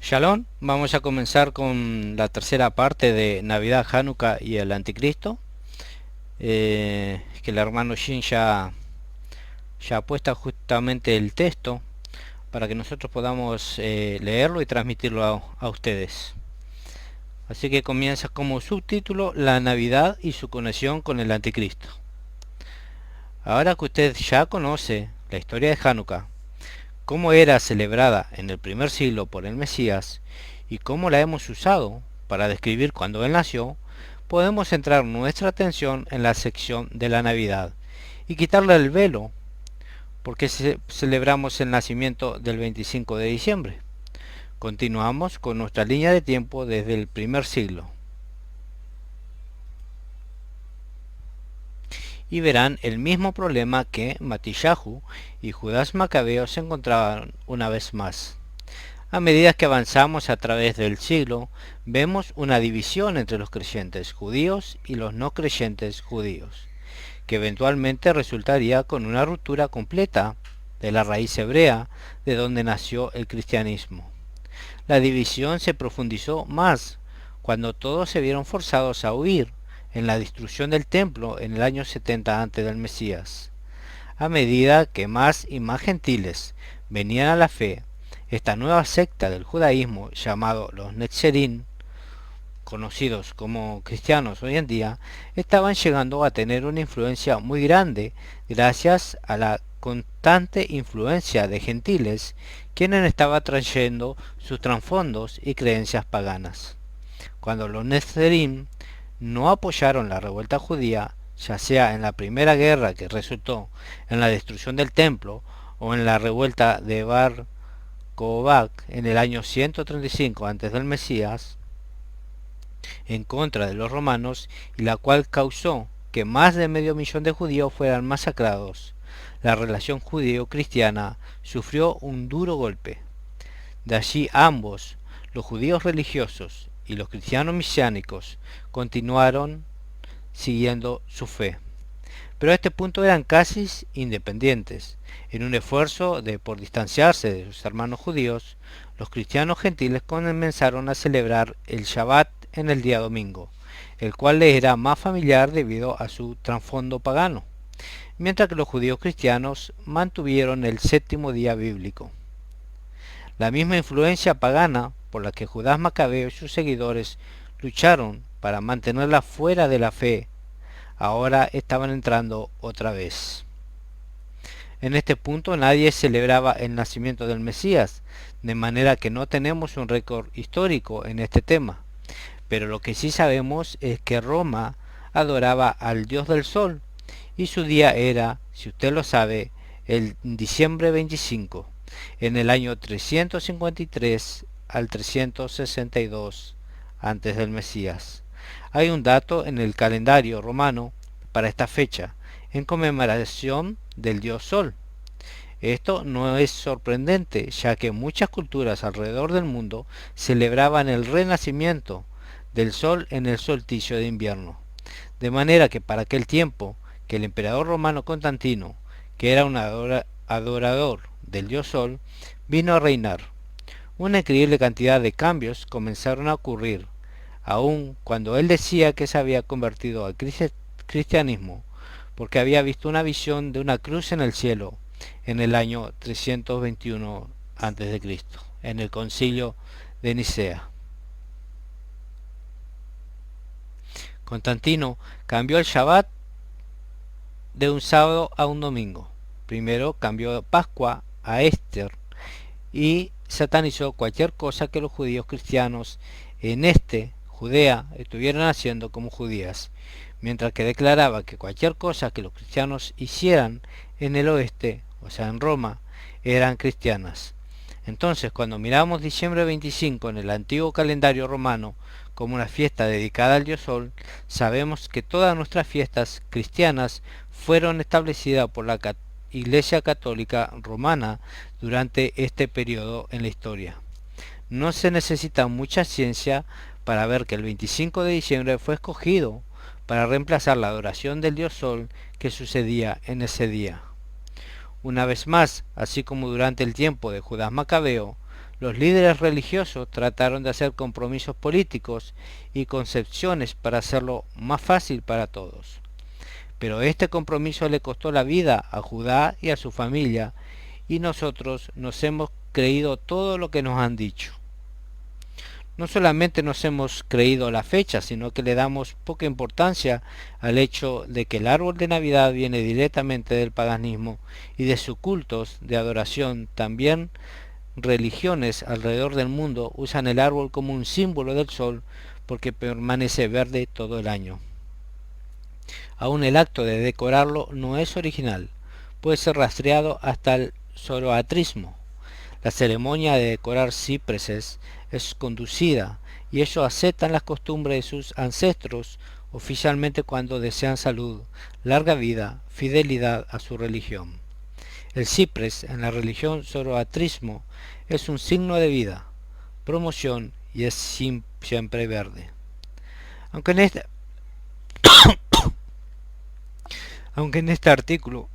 Shalom, vamos a comenzar con la tercera parte de Navidad, Hanukkah y el Anticristo, que el hermano Shin ya ha puesto justamente el texto para que nosotros podamos leerlo y transmitirlo a ustedes. Así que comienza como subtítulo La Navidad y su conexión con el Anticristo. Ahora que usted ya conoce la historia de Hanukkah, cómo era celebrada en el primer siglo por el Mesías y cómo la hemos usado para describir cuando Él nació, podemos centrar nuestra atención en la sección de la Navidad y quitarle el velo porque celebramos el nacimiento del 25 de diciembre. Continuamos con nuestra línea de tiempo desde el primer siglo y verán el mismo problema que Matisyahu y Judas Macabeo se encontraban una vez más. A medida que avanzamos a través del siglo, vemos una división entre los creyentes judíos y los no creyentes judíos, que eventualmente resultaría con una ruptura completa de la raíz hebrea de donde nació el cristianismo. La división se profundizó más cuando todos se vieron forzados a huir en la destrucción del templo en el año 70 antes del Mesías. A medida que más y más gentiles venían a la fe, esta nueva secta del judaísmo llamado los Netzerim, conocidos como cristianos hoy en día, estaban llegando a tener una influencia muy grande gracias a la constante influencia de gentiles, quienes estaban trayendo sus trasfondos y creencias paganas. Cuando los Netzerim no apoyaron la revuelta judía, ya sea en la primera guerra que resultó en la destrucción del templo o en la revuelta de Bar Kokhba en el año 135 antes del Mesías en contra de los romanos, y la cual causó que más de medio millón de judíos fueran masacrados. La relación judío-cristiana sufrió un duro golpe. De allí ambos, los judíos religiosos y los cristianos mesiánicos, continuaron siguiendo su fe. Pero a este punto eran casi independientes. En un esfuerzo por distanciarse de sus hermanos judíos, los cristianos gentiles comenzaron a celebrar el Shabbat en el día domingo, el cual les era más familiar debido a su trasfondo pagano, mientras que los judíos cristianos mantuvieron el séptimo día bíblico. La misma influencia pagana por la que Judas Macabeo y sus seguidores lucharon para mantenerla fuera de la fe, ahora estaban entrando otra vez. En este punto nadie celebraba el nacimiento del Mesías, de manera que no tenemos un récord histórico en este tema. Pero lo que sí sabemos es que Roma adoraba al dios del sol y su día era, si usted lo sabe, el diciembre 25, en el año 353 al 362 antes del Mesías. Hay un dato en el calendario romano para esta fecha, en conmemoración del dios Sol. Esto no es sorprendente, ya que muchas culturas alrededor del mundo celebraban el renacimiento del Sol en el solsticio de invierno. De manera que para aquel tiempo que el emperador romano Constantino, que era un adorador del dios Sol, vino a reinar, una increíble cantidad de cambios comenzaron a ocurrir, aun cuando él decía que se había convertido al cristianismo porque había visto una visión de una cruz en el cielo en el año 321 a.C., en el concilio de Nicea. Constantino cambió el Shabbat de un sábado a un domingo. Primero cambió Pascua a Esther y satanizó cualquier cosa que los judíos cristianos en Judea estuvieran haciendo como judías, mientras que declaraba que cualquier cosa que los cristianos hicieran en el oeste, o sea en Roma, eran cristianas. Entonces, cuando miramos diciembre 25 en el antiguo calendario romano como una fiesta dedicada al dios Sol, sabemos que todas nuestras fiestas cristianas fueron establecidas por la Iglesia Católica Romana durante este periodo en la historia. No se necesita mucha ciencia para ver que el 25 de diciembre fue escogido para reemplazar la adoración del dios Sol que sucedía en ese día. Una vez más, así como durante el tiempo de Judas Macabeo, Los líderes religiosos trataron de hacer compromisos políticos y concepciones para hacerlo más fácil para todos. Pero este compromiso le costó la vida a Judá y a su familia, y nosotros nos hemos creído todo lo que nos han dicho. No solamente nos hemos creído la fecha, sino que le damos poca importancia al hecho de que el árbol de Navidad viene directamente del paganismo y de sus cultos de adoración. También religiones alrededor del mundo usan el árbol como un símbolo del sol porque permanece verde todo el año. Aún el acto de decorarlo no es original, puede ser rastreado hasta el zoroastrismo. La ceremonia de decorar cipreses es conducida y ellos aceptan las costumbres de sus ancestros oficialmente cuando desean salud, larga vida, fidelidad a su religión. El ciprés en la religión zoroastrismo es un signo de vida, promoción y es siempre verde. Aunque en este artículo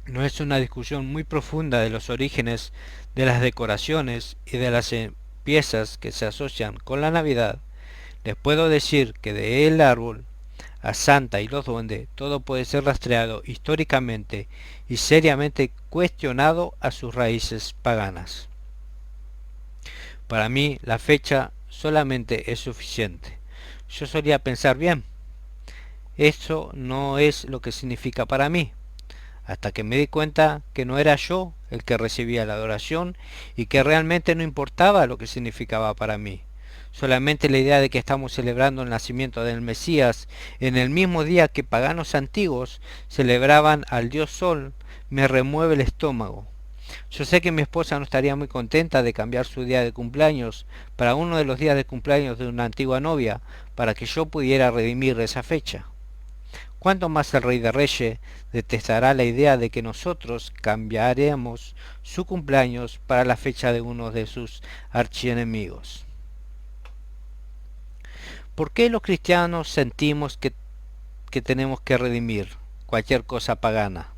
no es una discusión muy profunda de los orígenes de las decoraciones y de las piezas que se asocian con la Navidad, les puedo decir que de el árbol a Santa y los duendes todo puede ser rastreado históricamente y seriamente cuestionado a sus raíces paganas. Para mí la fecha solamente es suficiente. Yo solía pensar, bien, eso no es lo que significa para mí, hasta que me di cuenta que no era yo el que recibía la adoración y que realmente no importaba lo que significaba para mí. Solamente la idea de que estamos celebrando el nacimiento del Mesías en el mismo día que paganos antiguos celebraban al dios Sol me remueve el estómago. Yo sé que mi esposa no estaría muy contenta de cambiar su día de cumpleaños para uno de los días de cumpleaños de una antigua novia para que yo pudiera redimir esa fecha. ¿Cuánto más el Rey de Reyes detestará la idea de que nosotros cambiaremos su cumpleaños para la fecha de uno de sus archienemigos? ¿Por qué los cristianos sentimos que tenemos que redimir cualquier cosa pagana?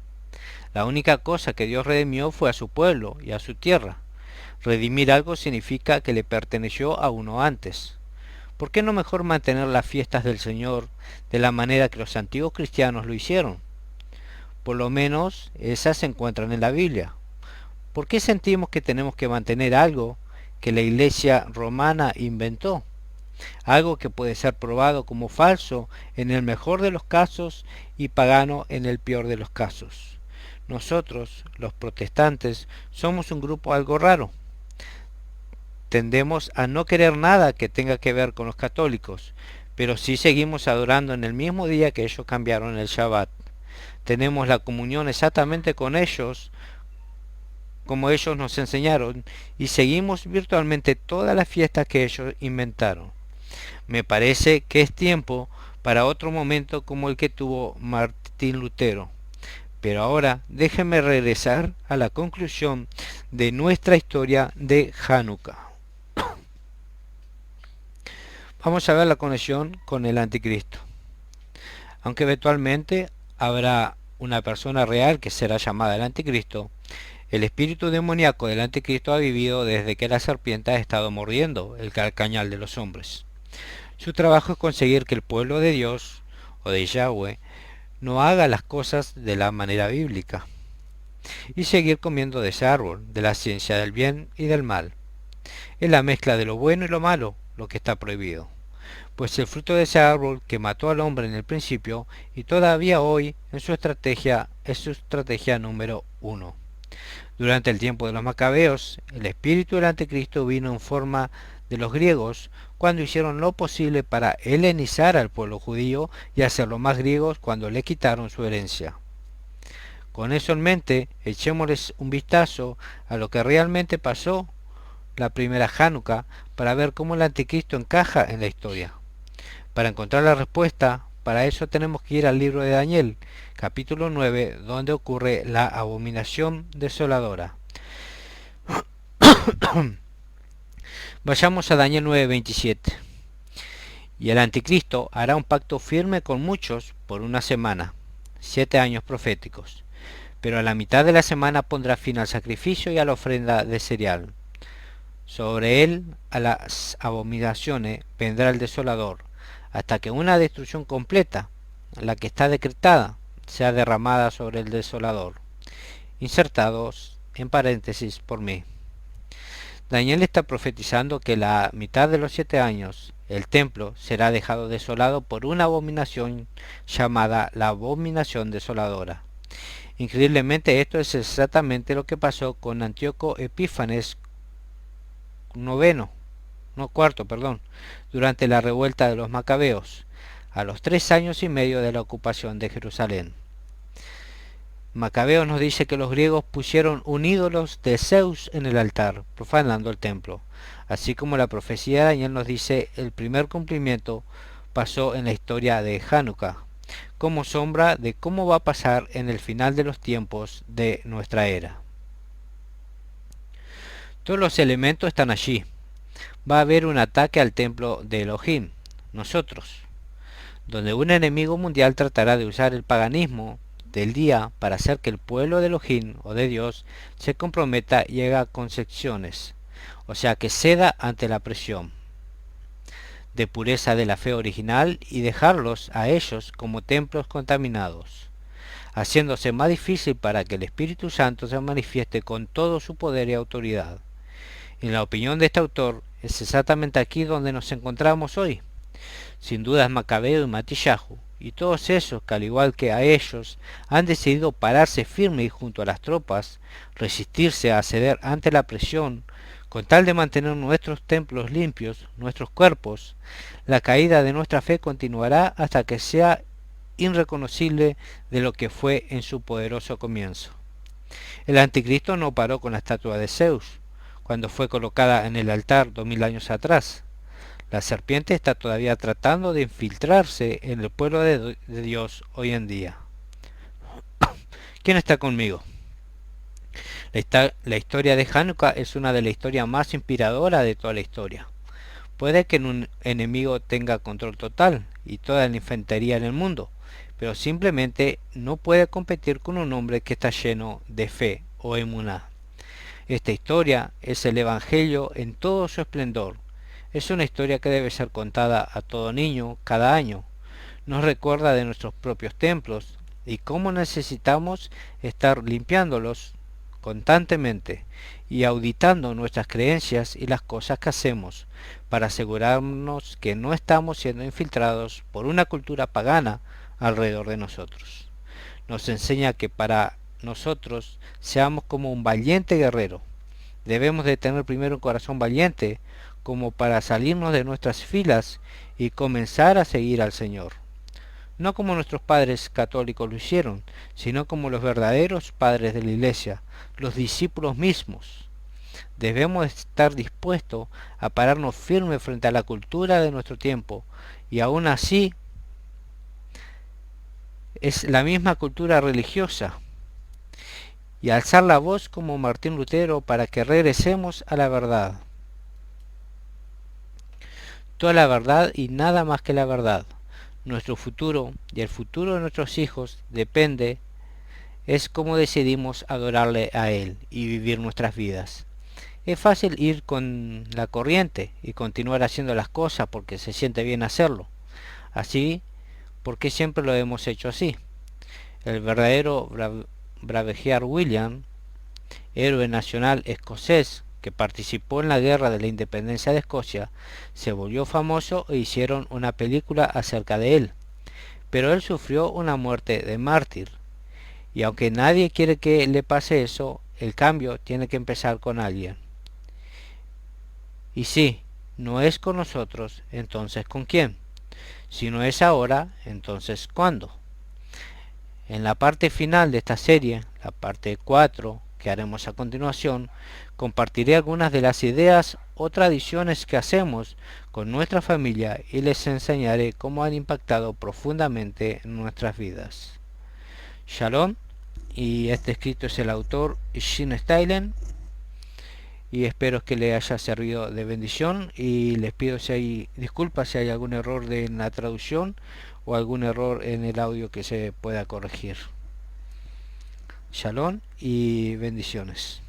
La única cosa que Dios redimió fue a su pueblo y a su tierra. Redimir algo significa que le perteneció a uno antes. ¿Por qué no mejor mantener las fiestas del Señor de la manera que los antiguos cristianos lo hicieron? Por lo menos esas se encuentran en la Biblia. ¿Por qué sentimos que tenemos que mantener algo que la Iglesia romana inventó? Algo que puede ser probado como falso en el mejor de los casos y pagano en el peor de los casos. Nosotros, los protestantes, somos un grupo algo raro. Tendemos a no querer nada que tenga que ver con los católicos, pero sí seguimos adorando en el mismo día que ellos cambiaron el Shabbat. Tenemos la comunión exactamente con ellos, como ellos nos enseñaron, y seguimos virtualmente todas las fiestas que ellos inventaron. Me parece que es tiempo para otro momento como el que tuvo Martín Lutero. Pero ahora déjenme regresar a la conclusión de nuestra historia de Hanukkah. Vamos a ver la conexión con el anticristo. Aunque eventualmente habrá una persona real que será llamada el anticristo, el espíritu demoníaco del anticristo ha vivido desde que la serpiente ha estado mordiendo el calcañal de los hombres. Su trabajo es conseguir que el pueblo de Dios, o de Yahweh, no haga las cosas de la manera bíblica, y seguir comiendo de ese árbol, de la ciencia del bien y del mal. Es la mezcla de lo bueno y lo malo lo que está prohibido, pues el fruto de ese árbol que mató al hombre en el principio y todavía hoy es su estrategia número 1. Durante el tiempo de los macabeos, el espíritu del anticristo vino en forma de los griegos cuando hicieron lo posible para helenizar al pueblo judío y hacerlo más griegos cuando le quitaron su herencia. Con eso en mente, echémosles un vistazo a lo que realmente pasó la primera Hanukkah para ver cómo el anticristo encaja en la historia. Para encontrar la respuesta, para eso tenemos que ir al libro de Daniel, capítulo 9, donde ocurre la abominación desoladora. Vayamos a Daniel 9:27. Y el anticristo hará un pacto firme con muchos por una semana, 7 años proféticos, pero a la mitad de la semana pondrá fin al sacrificio y a la ofrenda de cereal. Sobre él a las abominaciones vendrá el desolador, hasta que una destrucción completa, la que está decretada, sea derramada sobre el desolador. Insertados en paréntesis por mí. Daniel está profetizando que la mitad de los 7 años el templo será dejado desolado por una abominación llamada la abominación desoladora. Increíblemente esto es exactamente lo que pasó con Antíoco Epífanes noveno, no cuarto, perdón, durante la revuelta de los Macabeos, a los 3 años y medio de la ocupación de Jerusalén. Macabeos nos dice que los griegos pusieron un ídolo de Zeus en el altar, profanando el templo. Así como la profecía de Daniel nos dice, el primer cumplimiento pasó en la historia de Hanukkah, como sombra de cómo va a pasar en el final de los tiempos de nuestra era. Todos los elementos están allí. Va a haber un ataque al templo de Elohim, nosotros, donde un enemigo mundial tratará de usar el paganismo del día para hacer que el pueblo de Elohim o de Dios se comprometa y haga concesiones, o sea que ceda ante la presión de pureza de la fe original y dejarlos a ellos como templos contaminados, haciéndose más difícil para que el Espíritu Santo se manifieste con todo su poder y autoridad. En la opinión de este autor, es exactamente aquí donde nos encontramos hoy. Sin dudas Macabeo y Matillahu, y todos esos que al igual que a ellos han decidido pararse firmes junto a las tropas, resistirse a ceder ante la presión, con tal de mantener nuestros templos limpios, nuestros cuerpos, la caída de nuestra fe continuará hasta que sea irreconocible de lo que fue en su poderoso comienzo. El anticristo no paró con la estatua de Zeus, cuando fue colocada en el altar 2000 años atrás. La serpiente está todavía tratando de infiltrarse en el pueblo de Dios hoy en día. ¿Quién está conmigo? La historia de Hanukkah es una de las historias más inspiradoras de toda la historia. Puede que un enemigo tenga control total y toda la infantería en el mundo, pero simplemente no puede competir con un hombre que está lleno de fe o emuná. Esta historia es el Evangelio en todo su esplendor. Es una historia que debe ser contada a todo niño cada año. Nos recuerda de nuestros propios templos y cómo necesitamos estar limpiándolos constantemente y auditando nuestras creencias y las cosas que hacemos para asegurarnos que no estamos siendo infiltrados por una cultura pagana alrededor de nosotros. Nos enseña que para nosotros seamos como un valiente guerrero. Debemos de tener primero un corazón valiente como para salirnos de nuestras filas y comenzar a seguir al Señor. No como nuestros padres católicos lo hicieron, sino como los verdaderos padres de la Iglesia, los discípulos mismos. Debemos estar dispuestos a pararnos firmes frente a la cultura de nuestro tiempo, y aún así es la misma cultura religiosa, y alzar la voz como Martín Lutero para que regresemos a la verdad. Toda la verdad y nada más que la verdad. Nuestro futuro y el futuro de nuestros hijos depende, es como decidimos adorarle a Él y vivir nuestras vidas. Es fácil ir con la corriente y continuar haciendo las cosas porque se siente bien hacerlo. Así, porque siempre lo hemos hecho así. El verdadero Braveheart William, héroe nacional escocés que participó en la guerra de la independencia de Escocia, se volvió famoso e hicieron una película acerca de él. Pero él sufrió una muerte de mártir. Y aunque nadie quiere que le pase eso, el cambio tiene que empezar con alguien. Y si no es con nosotros, entonces ¿con quién? Si no es ahora, entonces ¿cuándo? En la parte final de esta serie, la parte 4, que haremos a continuación, compartiré algunas de las ideas o tradiciones que hacemos con nuestra familia y les enseñaré cómo han impactado profundamente en nuestras vidas. Shalom, y este escrito es el autor Shin Steilen, y espero que le haya servido de bendición, y les pido disculpas si hay algún error en la traducción o algún error en el audio que se pueda corregir. Shalom y bendiciones.